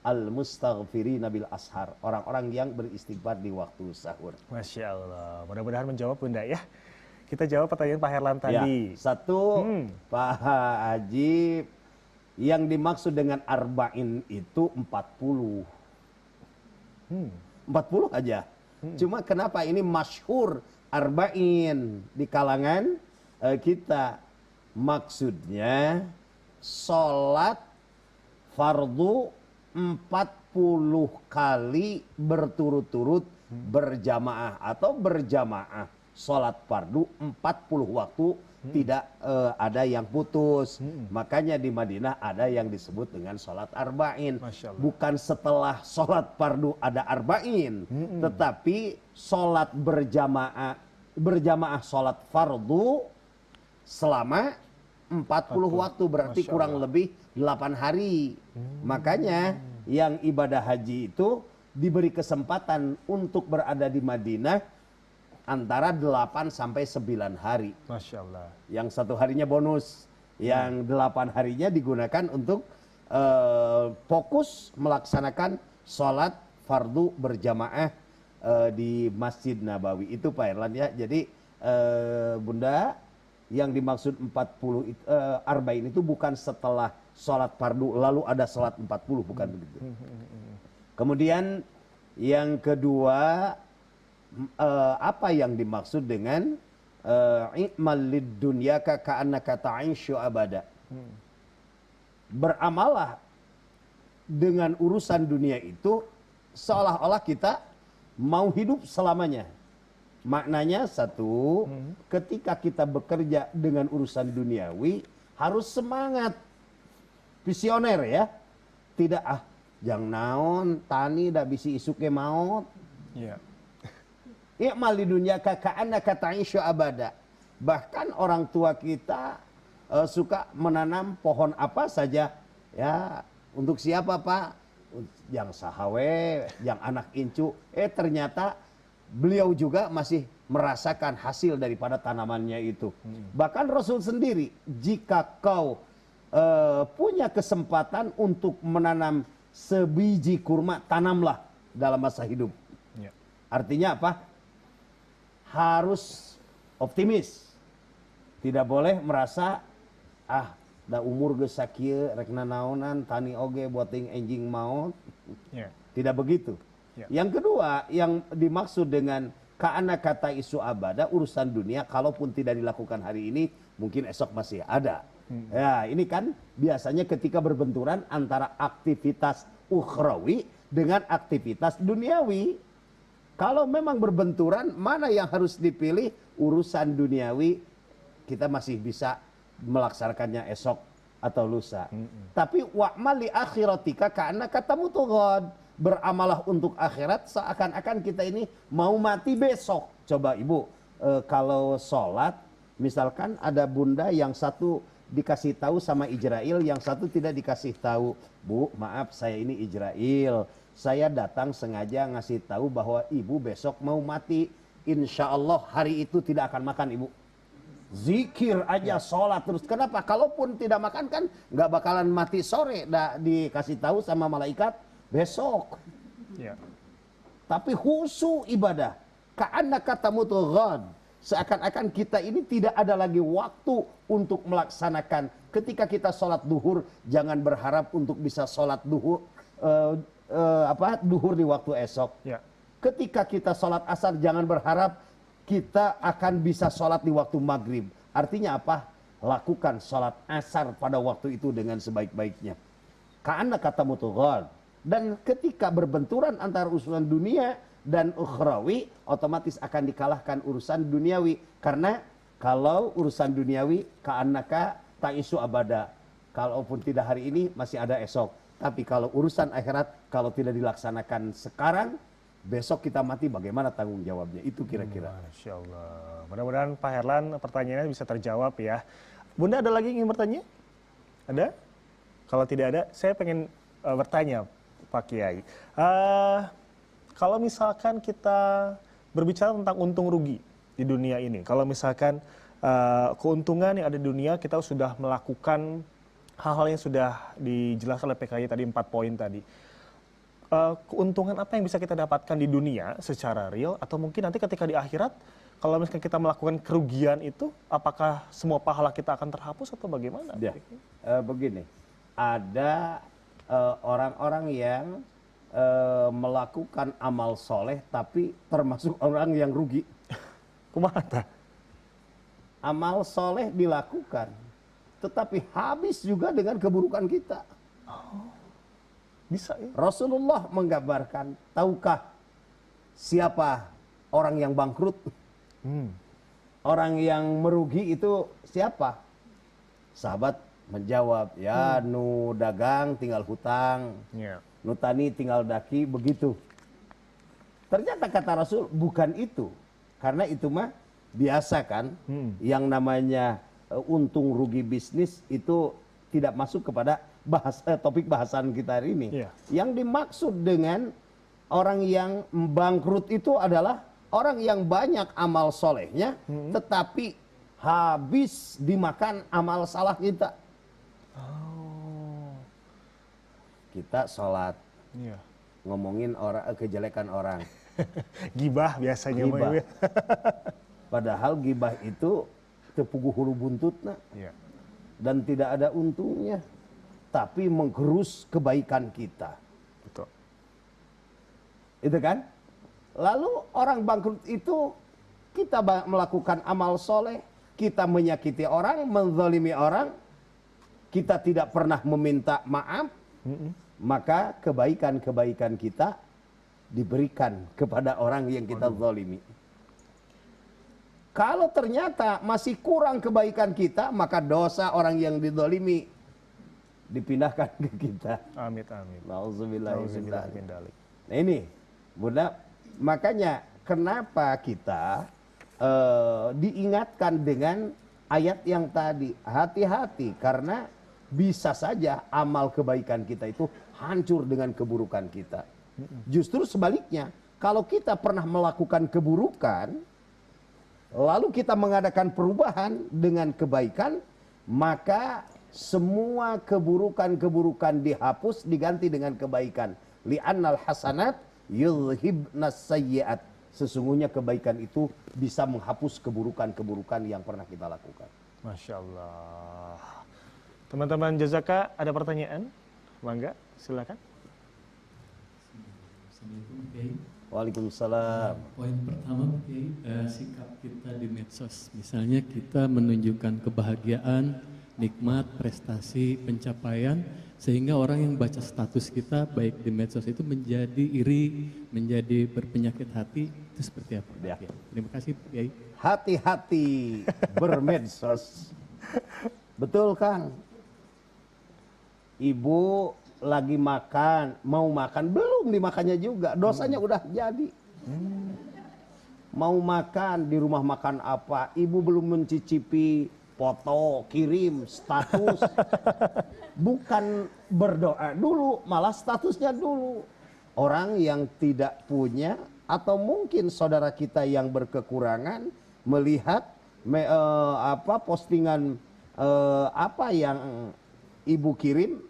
al-mustaghfirina bil ashar, orang-orang yang beristighfar di waktu sahur. Masya Allah, mudah-mudahan menjawab Bunda ya. Kita jawab pertanyaan Pak Herlan tadi. Ya, satu, Pak Haji, yang dimaksud dengan arba'in itu 40. 40 aja. Cuma kenapa ini masyhur arba'in di kalangan kita? Maksudnya sholat fardu 40 kali berturut-turut berjamaah atau berjamaah. Sholat fardu 40 waktu, tidak ada yang putus. Makanya di Madinah ada yang disebut dengan sholat arba'in. Bukan setelah sholat fardu ada arba'in, tetapi sholat berjamaah sholat fardu selama 40 waktu, berarti kurang lebih 8 hari. Makanya yang ibadah haji itu diberi kesempatan untuk berada di Madinah antara 8 sampai 9 hari. Masya Allah. Yang 1 harinya bonus, yang 8 harinya digunakan untuk fokus melaksanakan sholat fardu berjamaah di Masjid Nabawi. Itu Pak Erlan ya. Jadi Bunda, yang dimaksud 40 arba'in itu bukan setelah sholat fardu lalu ada sholat 40, bukan begitu. Kemudian yang kedua, apa yang dimaksud dengan i'mal lid dunyaka ka'annaka ta'ishu abada. Beramalah dengan urusan dunia itu seolah-olah kita mau hidup selamanya. Maknanya satu, ketika kita bekerja dengan urusan duniawi harus semangat, visioner ya. Tidak jang naon tani dah bisi isuke maut. Iya. I'mal lidunyaka ka'annaka ta'ishu abada. Bahkan orang tua kita suka menanam pohon apa saja ya, untuk siapa Pak? Yang sahawe, yang anak incu. Ternyata beliau juga masih merasakan hasil daripada tanamannya itu. Bahkan Rasul sendiri, jika kau punya kesempatan untuk menanam sebiji kurma, tanamlah dalam masa hidup. Ya. Artinya apa? Harus optimis. Tidak boleh merasa da umur geus sakieu rek nanaonan tani oge boting enjing maut. Ya. Tidak begitu. Ya. Yang kedua, yang dimaksud dengan ka'ana kata isu abada, urusan dunia kalaupun tidak dilakukan hari ini mungkin esok masih ada. Ya, ini kan biasanya ketika berbenturan antara aktivitas ukhrawi dengan aktivitas duniawi. Kalau memang berbenturan, mana yang harus dipilih? Urusan duniawi kita masih bisa melaksanakannya esok atau lusa. Tapi wa'mal li akhiratika ka'annaka tamutu ghad. Beramalah untuk akhirat seakan-akan kita ini mau mati besok. Coba Ibu, kalau sholat, misalkan ada bunda yang satu dikasih tahu sama Ijrail, yang satu tidak dikasih tahu. Bu, maaf saya ini Ijrail. Saya datang sengaja ngasih tahu bahwa ibu besok mau mati. Insya Allah hari itu tidak akan makan ibu. Zikir aja, sholat terus. Kenapa? Kalaupun tidak makan kan nggak bakalan mati sore. Dikasih tahu sama malaikat besok. Ya. Tapi khusyuk ibadah. Ka'annaka tamutu ghad. Seakan-akan kita ini tidak ada lagi waktu untuk melaksanakan. Ketika kita sholat duhur, jangan berharap untuk bisa sholat duhur duhur di waktu esok. Ya. Ketika kita sholat asar, jangan berharap kita akan bisa sholat di waktu maghrib. Artinya apa? Lakukan sholat asar pada waktu itu dengan sebaik-baiknya. Ka'annaka tamutu ghad. Dan ketika berbenturan antara urusan dunia dan ukhrawi, otomatis akan dikalahkan urusan duniawi. Karena kalau urusan duniawi, ka'annaka ta'isu abada. Kalaupun tidak hari ini, masih ada esok. Tapi kalau urusan akhirat, kalau tidak dilaksanakan sekarang, besok kita mati, bagaimana tanggung jawabnya? Itu kira-kira. Masya Allah. Mudah-mudahan Pak Herlan pertanyaannya bisa terjawab ya. Bunda ada lagi yang ingin bertanya? Ada? Kalau tidak ada, saya pengen bertanya Pak Kiai. Kalau misalkan kita berbicara tentang untung rugi di dunia ini. Kalau misalkan keuntungan yang ada di dunia, kita sudah melakukan hal-hal yang sudah dijelaskan oleh PKI tadi, 4 poin tadi. Keuntungan apa yang bisa kita dapatkan di dunia secara real, atau mungkin nanti ketika di akhirat kalau misalkan kita melakukan kerugian itu, apakah semua pahala kita akan terhapus atau bagaimana? Ya, begini, ada orang-orang yang melakukan amal soleh tapi termasuk orang yang rugi. Kumaha? Amal soleh dilakukan tetapi habis juga dengan keburukan kita. Bisa ya? Rasulullah menggambarkan, tahukah siapa orang yang bangkrut? Orang yang merugi itu siapa? Sahabat menjawab, ya nu dagang tinggal hutang, nu tani tinggal daki, begitu. Ternyata kata Rasul bukan itu. Karena itu mah biasa kan, yang namanya untung rugi bisnis itu tidak masuk kepada topik bahasan kita hari ini. Yang dimaksud dengan orang yang bangkrut itu adalah orang yang banyak amal solehnya, tetapi habis dimakan amal salah kita. Kita sholat, ngomongin orang, kejelekan orang. Gibah biasanya. Gibah. Padahal gibah itu tepugu hulu buntutna. Dan tidak ada untungnya. Tapi menggerus kebaikan kita. Betul. Itu kan? Lalu orang bangkrut itu, kita melakukan amal soleh, kita menyakiti orang, menzalimi orang, kita tidak pernah meminta maaf, maka kebaikan-kebaikan kita diberikan kepada orang yang kita zalimi. Kalau ternyata masih kurang kebaikan kita, maka dosa orang yang dizalimi dipindahkan ke kita. Amin, amin. Nauzubillahi. Nah ini, Bunda, makanya kenapa kita diingatkan dengan ayat yang tadi, hati-hati, karena bisa saja amal kebaikan kita itu hancur dengan keburukan kita. Justru sebaliknya, kalau kita pernah melakukan keburukan, lalu kita mengadakan perubahan dengan kebaikan, maka semua keburukan-keburukan dihapus, diganti dengan kebaikan. Li'annal hasanat yudhibnas sayyi'at. Sesungguhnya kebaikan itu bisa menghapus keburukan-keburukan yang pernah kita lakukan. Masya Allah. Teman-teman Jazaka, ada pertanyaan? Mangga, silakan. Waalaikumsalam. Poin pertama, sikap kita di medsos. Misalnya kita menunjukkan kebahagiaan, nikmat, prestasi, pencapaian, sehingga orang yang baca status kita baik di medsos itu menjadi iri, menjadi berpenyakit hati. Itu seperti apa? Ya. Terima kasih, Kiai. Hati-hati bermedsos. Betul, Kang. Ibu lagi makan, mau makan, belum dimakannya juga, dosanya udah jadi. Mau makan, di rumah makan apa, ibu belum mencicipi, foto, kirim, status. Bukan berdoa dulu, malah statusnya dulu. Orang yang tidak punya, atau mungkin saudara kita yang berkekurangan, melihat postingan apa yang ibu kirim,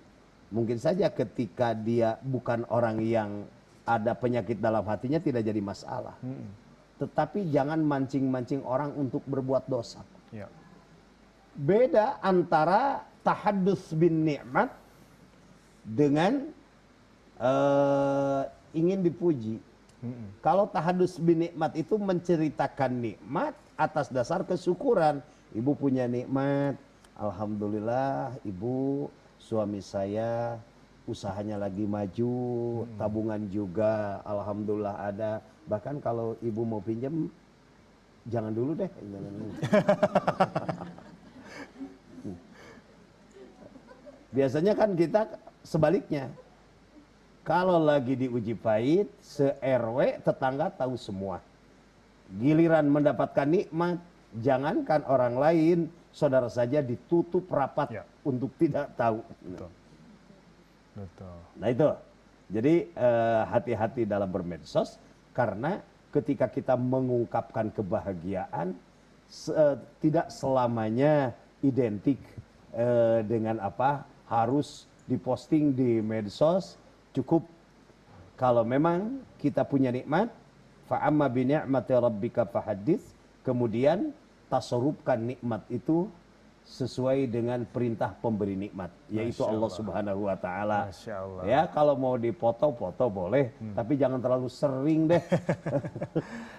mungkin saja ketika dia bukan orang yang ada penyakit dalam hatinya tidak jadi masalah. Tetapi jangan mancing-mancing orang untuk berbuat dosa. Ya. Beda antara tahaddus bin ni'mat dengan ingin dipuji. Kalau tahaddus bin nikmat itu menceritakan nikmat atas dasar kesyukuran. Ibu punya nikmat, alhamdulillah ibu, suami saya usahanya lagi maju, tabungan juga alhamdulillah ada. Bahkan kalau ibu mau pinjam, jangan dulu deh. Biasanya kan kita sebaliknya. Kalau lagi diuji pahit, se-RW tetangga tahu semua. Giliran mendapatkan nikmat, jangankan orang lain, saudara saja ditutup rapat untuk tidak tahu. Betul. Nah itu, jadi hati-hati dalam bermedsos, karena ketika kita mengungkapkan kebahagiaan, tidak selamanya identik dengan apa harus diposting di medsos. Cukup kalau memang kita punya nikmat, fa'amma bi ni'mati rabbika fahaddits, kemudian tasarrufkan nikmat itu sesuai dengan perintah pemberi nikmat, yaitu Allah Subhanahu wa taala. Ya, kalau mau dipoto-foto boleh, tapi jangan terlalu sering deh.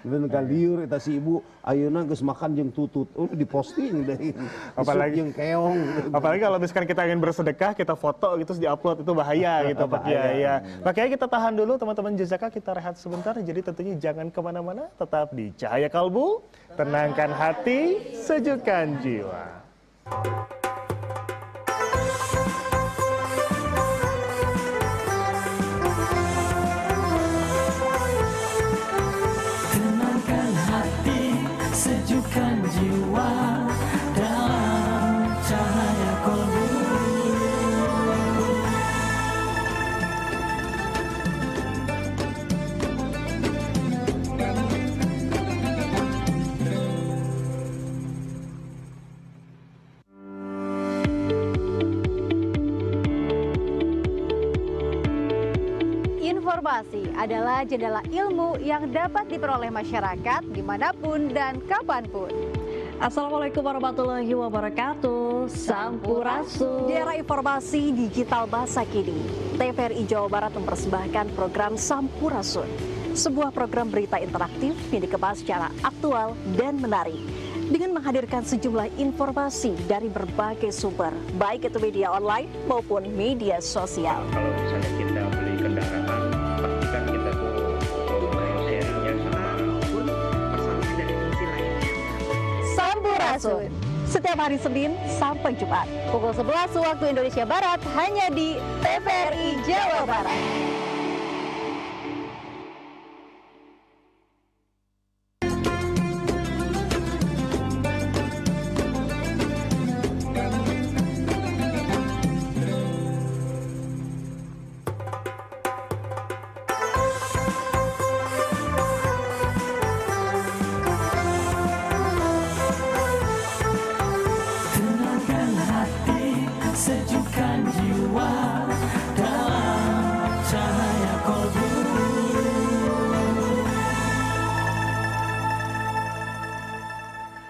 Bener kaliur eta si ibu ayeuna geus makan jeung tutut, diposting deh. Apalagi jeung keong. Apalagi kalau misalkan kita ingin bersedekah, kita foto gitu terus diupload, itu bahaya gitu Pak Kiai ya. Makanya kita tahan dulu teman-teman Jazaka, kita rehat sebentar. Jadi tentunya jangan kemana-mana, tetap di Cahaya Kalbu, tenangkan hati, sejukkan jiwa. Tenangkan hati, sejukkan jiwa dalam cahaya kalbu. Informasi adalah jendela ilmu yang dapat diperoleh masyarakat dimanapun dan kapanpun. Assalamualaikum warahmatullahi wabarakatuh. Sampurasun. Di era informasi digital masa kini, TVRI Jawa Barat mempersembahkan program Sampurasun, sebuah program berita interaktif yang dikemas secara aktual dan menarik, dengan menghadirkan sejumlah informasi dari berbagai sumber, baik itu media online maupun media sosial. Kalau misalnya kita beli kendaraan, pastikan kita tuh sharingnya sama pun personal dari fungsi lainnya. Sampurasun, setiap hari Senin sampai Jumat, pukul 11 waktu Indonesia Barat, hanya di TVRI Jawa Barat. Tenangkan hati, sejukkan jiwa dalam cahaya kalbu.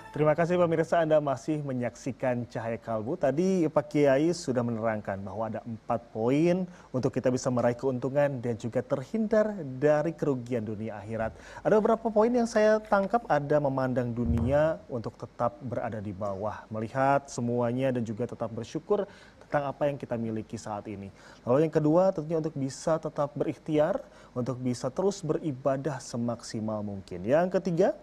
Terima kasih pemirsa, Anda masih menyaksikan Cahaya Kalbu. Tadi Pak Kiai sudah menerangkan bahwa ada 4 poin untuk kita bisa meraih keuntungan dan juga terhindar dari kerugian dunia akhirat. Ada beberapa poin yang saya tangkap, ada memandang dunia untuk tetap berada di bawah, melihat semuanya dan juga tetap bersyukur tentang apa yang kita miliki saat ini. Lalu yang kedua tentunya untuk bisa tetap berikhtiar, untuk bisa terus beribadah semaksimal mungkin. Yang ketiga,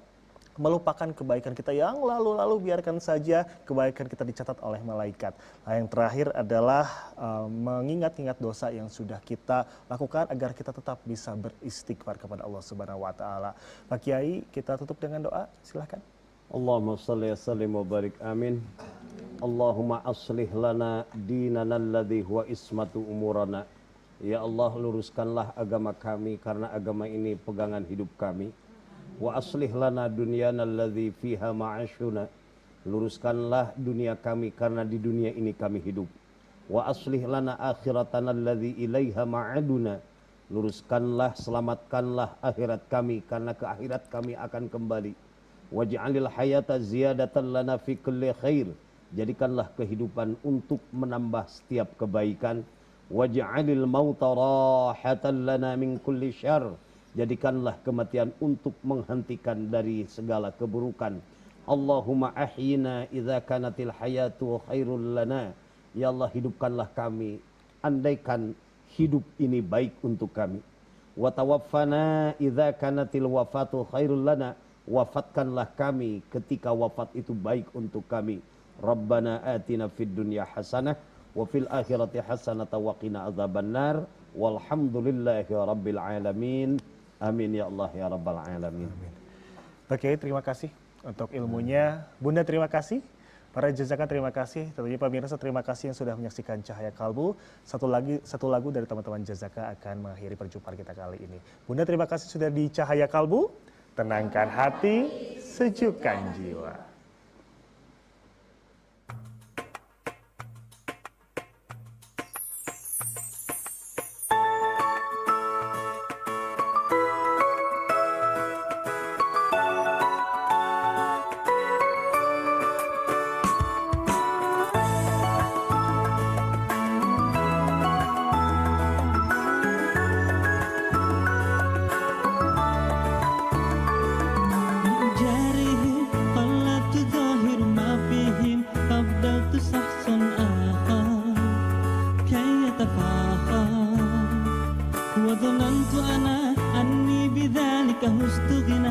melupakan kebaikan kita yang lalu-lalu, biarkan saja kebaikan kita dicatat oleh malaikat. Nah, yang terakhir adalah mengingat-ingat dosa yang sudah kita lakukan agar kita tetap bisa beristighfar kepada Allah Subhanahu wa taala. Pak Kiai, kita tutup dengan doa, silakan. Allahumma shalli wa sallim wa barik amin. Allahumma aslih lana dinana alladhi huwa ismatu umurana. Ya Allah, luruskanlah agama kami karena agama ini pegangan hidup kami. Wa aslih lana dunyana alladhi fiha ma'ashuna. Luruskanlah dunia kami karena di dunia ini kami hidup. Wa aslih lana akhiratana alladhi ilaiha ma'aduna. Luruskanlah, selamatkanlah akhirat kami karena ke akhirat kami akan kembali. Waj'alil hayata ziyadatan lana fi kulli khair. Jadikanlah kehidupan untuk menambah setiap kebaikan. Waj'alil mauta rahatan lana min kulli syarr. Jadikanlah kematian untuk menghentikan dari segala keburukan. Allahumma ahyina idza kanatil hayatu khairul lana. Ya Allah, hidupkanlah kami andaikan hidup ini baik untuk kami. Wa tawaffana idza kanatil wafatu khairul lana. Wafatkanlah kami ketika wafat itu baik untuk kami. Rabbana atina fid dunya hasanah wa fil akhirati hasanah wa qina adzabannar. Walhamdulillahi rabbil alamin. Amin ya Allah ya rabbal alamin. Pak Kiai, terima kasih untuk ilmunya. Bunda, terima kasih. Para jazaka, terima kasih. Tentunya pemirsa, terima kasih yang sudah menyaksikan Cahaya Kalbu. Satu lagu dari teman-teman jazaka akan mengakhiri perjumpaan kita kali ini. Bunda, terima kasih sudah di Cahaya Kalbu. Tenangkan hati, sejukkan jiwa. وظننت أنا أني بذلك مستغنى